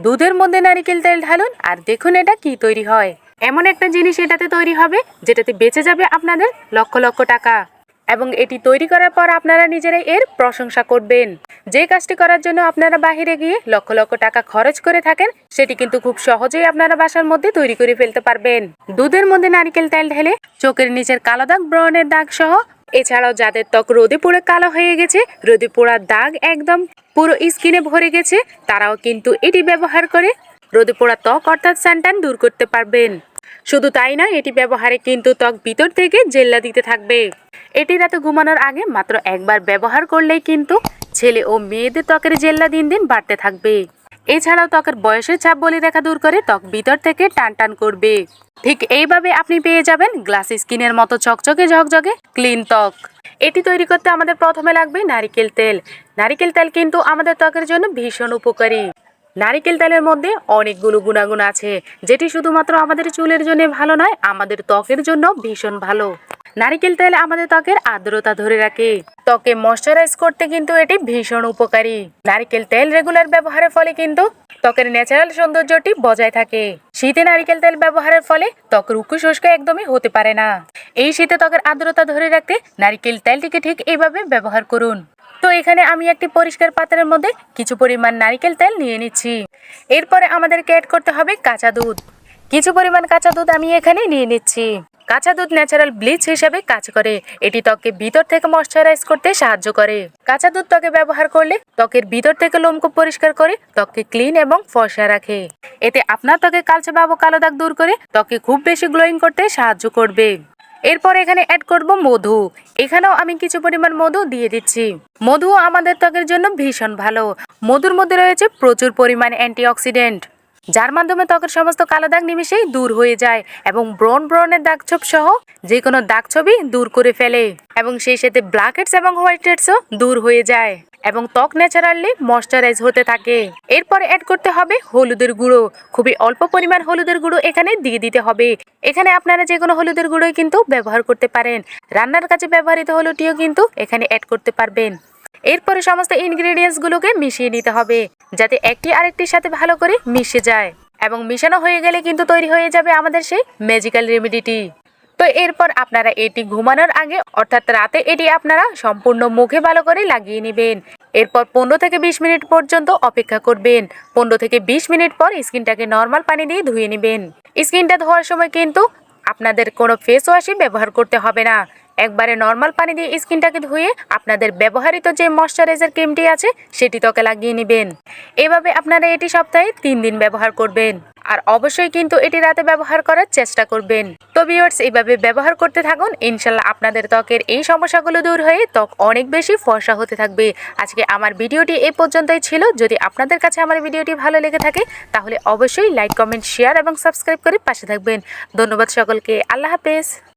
দুধের মধ্যে নারিকেল তেল ঢালুন আর দেখুন এটা কি তৈরি হয়। এমন একটা জিনিস এটাতে তৈরি হবে যেটাতে বেঁচে যাবে আপনাদের লক্ষ লক্ষ টাকা, এবং এটি তৈরি করার পর আপনারা নিজেরাই এর প্রশংসা করবেন। যে কাজটি করার জন্য আপনারা বাহিরে গিয়ে লক্ষ লক্ষ টাকা খরচ করে থাকেন, সেটি কিন্তু খুব সহজেই আপনারা বাসার মধ্যে তৈরি করে ফেলতে পারবেন। দুধের মধ্যে নারিকেল তেল ঢেলে চোখের নিচের কালো দাগ, ব্রণের দাগ সহ, এছাড়াও যাদের ত্বক রোদে পুড়ে কালো হয়ে গেছে, রোদে পোড়ার দাগ একদম পুরো স্কিনে ভরে গেছে, তারাও কিন্তু এটি ব্যবহার করে রোদে পোড়া ত্বক অর্থাৎ সানট্যান দূর করতে পারবেন। শুধু তাই নয়, এটি ব্যবহারে কিন্তু ত্বক ভিতর থেকে জেল্লা দিতে থাকবে। এটি রাতে ঘুমানোর আগে মাত্র একবার ব্যবহার করলেই কিন্তু ছেলে ও মেয়েদের ত্বকের জেল্লা দিন দিন বাড়তে থাকবে। এছাড়াও ত্বকের বয়সের ছাপ বলিরেখা দূর করে ত্বক ভিতর থেকে টান টান করবে। ঠিক এইভাবে আপনি পেয়ে যাবেন গ্লাস স্কিনের মতো চকচকে ঝকঝকে ক্লিন ত্বক। এটি তৈরি করতে আমাদের প্রথমে লাগবে নারিকেল তেল। নারিকেল তেল কিন্তু আমাদের ত্বকের জন্য ভীষণ উপকারী। নারিকেল তেলের মধ্যে অনেকগুলো গুণাগুণ আছে, যেটি শুধুমাত্র আমাদের চুলের জন্য ভালো নয়, আমাদের ত্বকের জন্য ভীষণ ভালো। নারিকেল তেল আমাদের ত্বকের আর্দ্রতা ধরে রাখে, ত্বকে ময়শ্চারাইজ করতে কিন্তু এটি ভীষণ উপকারী। নারিকেল তেল রেগুলার ব্যবহারের ফলে কিন্তু ত্বকের ন্যাচারাল সৌন্দর্যটি বজায় থাকে। শীতে নারিকেল তেল ব্যবহারের ফলে ত্বক রুক্ষ শুষ্ক একদমই হতে পারে না। এই শীতে ত্বকের আর্দ্রতা ধরে রাখতে নারিকেল তেলটিকে ঠিক এইভাবে ব্যবহার করুন। তো এখানে আমি একটি পরিষ্কার পাত্রের মধ্যে কিছু পরিমাণ নারিকেল তেল নিয়ে নিচ্ছি। এরপরে আমাদেরকে অ্যাড করতে হবে কাঁচা দুধ। কিছু পরিমাণ কাঁচা দুধ আমি এখানে নিয়ে নিচ্ছি। কাঁচা দুধ ন্যাচারাল ব্লিচ হিসেবে কাজ করে, এটি ত্বককে ভিতর থেকে ময়শ্চারাইজ করতে সাহায্য করে। কাঁচা দুধ ত্বকে ব্যবহার করলে ত্বকের ভিতর থেকে লোমকূপ পরিষ্কার করে ত্বককে ক্লিন এবং ফর্সা রাখে। এতে আপনার ত্বকে কালচে ভাব ও কালো দাগ দূর করে ত্বককে খুব বেশি গ্লোয়িং করতে সাহায্য করবে। এরপর এখানে অ্যাড করব মধু। এখানেও আমি কিছু পরিমাণ মধু দিয়ে দিচ্ছি। মধু আমাদের ত্বকের জন্য ভীষণ ভালো। মধুর মধ্যে রয়েছে প্রচুর পরিমাণ অ্যান্টিঅক্সিডেন্ট, যার মাধ্যমে ত্বকের সমস্ত কালো দাগ নিমেষেই দূর হয়ে যায় এবং ব্রণের দাগছোপ সহ যে কোনো দাগ ছবি দূর করে ফেলে, এবং সেই সাথে ব্ল্যাক হেডস এবং হোয়াইট হেডসও দূর হয়ে যায় এবং ত্বক ন্যাচারালি ময়শ্চারাইজ হতে থাকে। এরপরে অ্যাড করতে হবে হলুদের গুঁড়ো। খুবই অল্প পরিমাণ হলুদের গুঁড়ো এখানে দিয়ে দিতে হবে। এখানে আপনারা যে কোনো হলুদের গুঁড়োই কিন্তু ব্যবহার করতে পারেন। রান্নার কাজে ব্যবহৃত হলুদটিও কিন্তু এখানে অ্যাড করতে পারবেন। এরপরে সমস্ত ইনগ্রেডিয়েন্টসগুলোকে মিশিয়ে নিতে হবে, যাতে একটি আরেকটির সাথে ভালো করে মিশে যায়, এবং মিশানো হয়ে গেলে কিন্তু তৈরি হয়ে যাবে আমাদের সেই ম্যাজিক্যাল রেমেডিটি। তো এরপর আপনারা এটি ঘুমানোর আগে অর্থাৎ রাতে এটি আপনারা সম্পূর্ণ মুখে ভালো করে লাগিয়ে নেবেন। এরপর 15 থেকে 20 মিনিট পর্যন্ত অপেক্ষা করবেন। 15 থেকে 20 মিনিট পর স্কিনটাকে নর্মাল পানি দিয়ে ধুয়ে নেবেন। স্কিনটা ধোয়ার সময় কিন্তু আপনাদের কোনো ফেস ওয়াশই ব্যবহার করতে হবে না। একবারে নর্মাল পানি দিয়ে স্কিনটাকে ধুয়ে আপনাদের ব্যবহৃত যে ময়শ্চারাইজার ক্রিমটি আছে সেটি ত্বকে লাগিয়ে নেবেন। এভাবে আপনারা এটি সপ্তাহে 3 দিন ব্যবহার করবেন, আর অবশ্যই কিন্তু এটি রাতে ব্যবহার করার চেষ্টা করবেন। তো ভিউয়ার্স, এইভাবে ব্যবহার করতে থাকুন, ইনশাল্লাহ আপনাদের ত্বকের এই সমস্যাগুলো দূর হয়ে ত্বক অনেক বেশি ফর্সা হতে থাকবে। আজকে আমার ভিডিওটি এই পর্যন্তই ছিল। যদি আপনাদের কাছে আমার ভিডিওটি ভালো লেগে থাকে তাহলে অবশ্যই লাইক, কমেন্ট, শেয়ার এবং সাবস্ক্রাইব করে পাশে থাকবেন। ধন্যবাদ সকলকে। আল্লাহ হাফেজ।